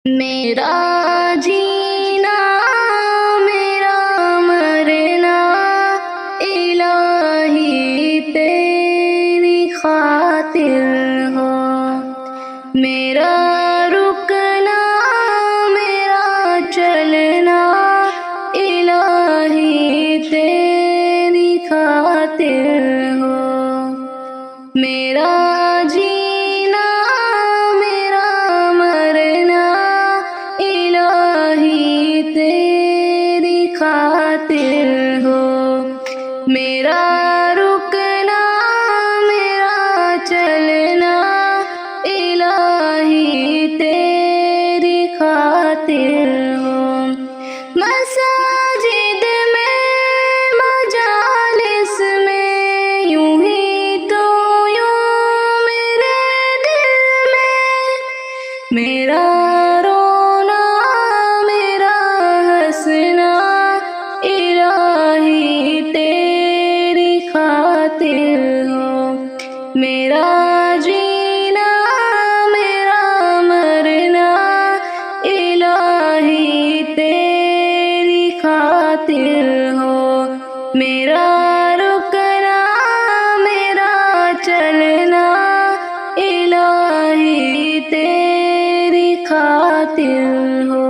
میرا جینا میرا مرنا الہی تیری خاطر ہو، میرا رکنا میرا چلنا الہی تیری خاطر ہو، میرا جینا میرا مرنا الہی تیری خاطر ہو، میرا رکنا میرا چلنا الہی تیری خاطر ہو، مساجد میں مجالس میں یوں ہی تو یوں میرے دل میں، میرا رونا میرا ہنسنا الہی تیری خاطر ہو، میرا جینا میرا مرنا الہی تیری خاطر ہو، میرا رکنا میرا چلنا الہی تیری خاطر ہو،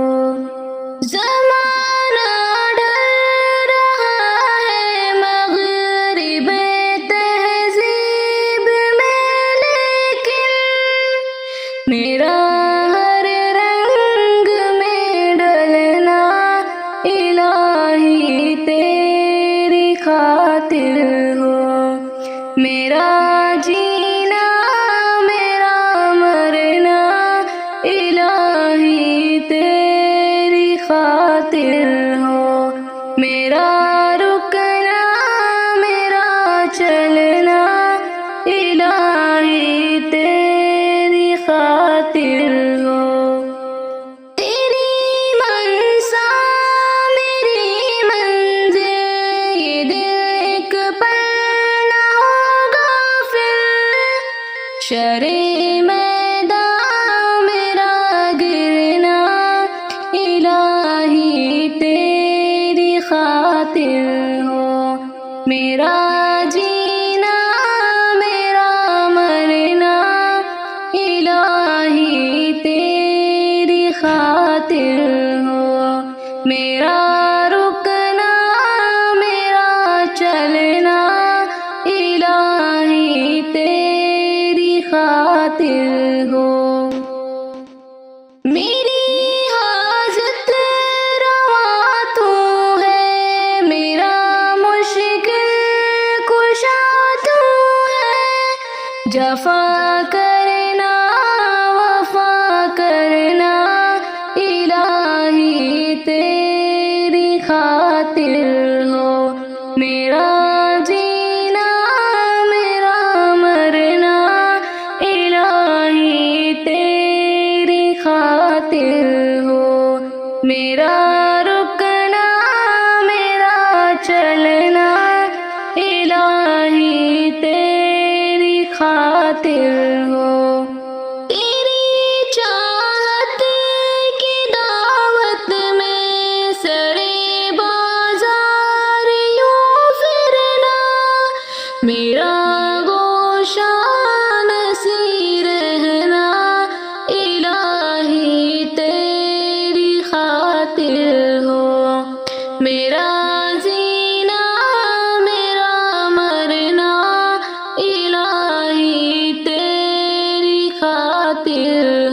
زمانہ ڈر رہا ہے مغرب تہذیب میں، لیکن میرا ہر رنگ میں ڈلنا الہی تیری خاطر ہو، میرا جینا میرا مرنا الہی تیری خاطر ہو، میرا رکنا میرا چلنا الہی تیری خاطر ہو، تیری منسا میری منزل یہ دل ایک پل نہ ہوگا پھر، شرِ میدان میرا گرنا الہی تیری خاطر ہو، میرا جینا میرا مرنا الہی تیری خاطر ہو، میرا رکنا میرا چلنا الہی تیری خاطر ہو، میری حاجت روا تو ہے، میرا مشکل کشا تو ہے، جفا کرنا وفا کرنا الہی تیری خاطر ہو، میرا جینا میرا مرنا الہی تیری خاطر ہو، میرا رکنا میرا چلنا الہی تیری خاطر ہو، تیری چاہت کی دعوت میں سرے بازار یوں پھرنا، میرا گوشہ نسی رہنا الہی تیری خاطر ہو، میرا جینا میرا مرنا الہی تیری خاطر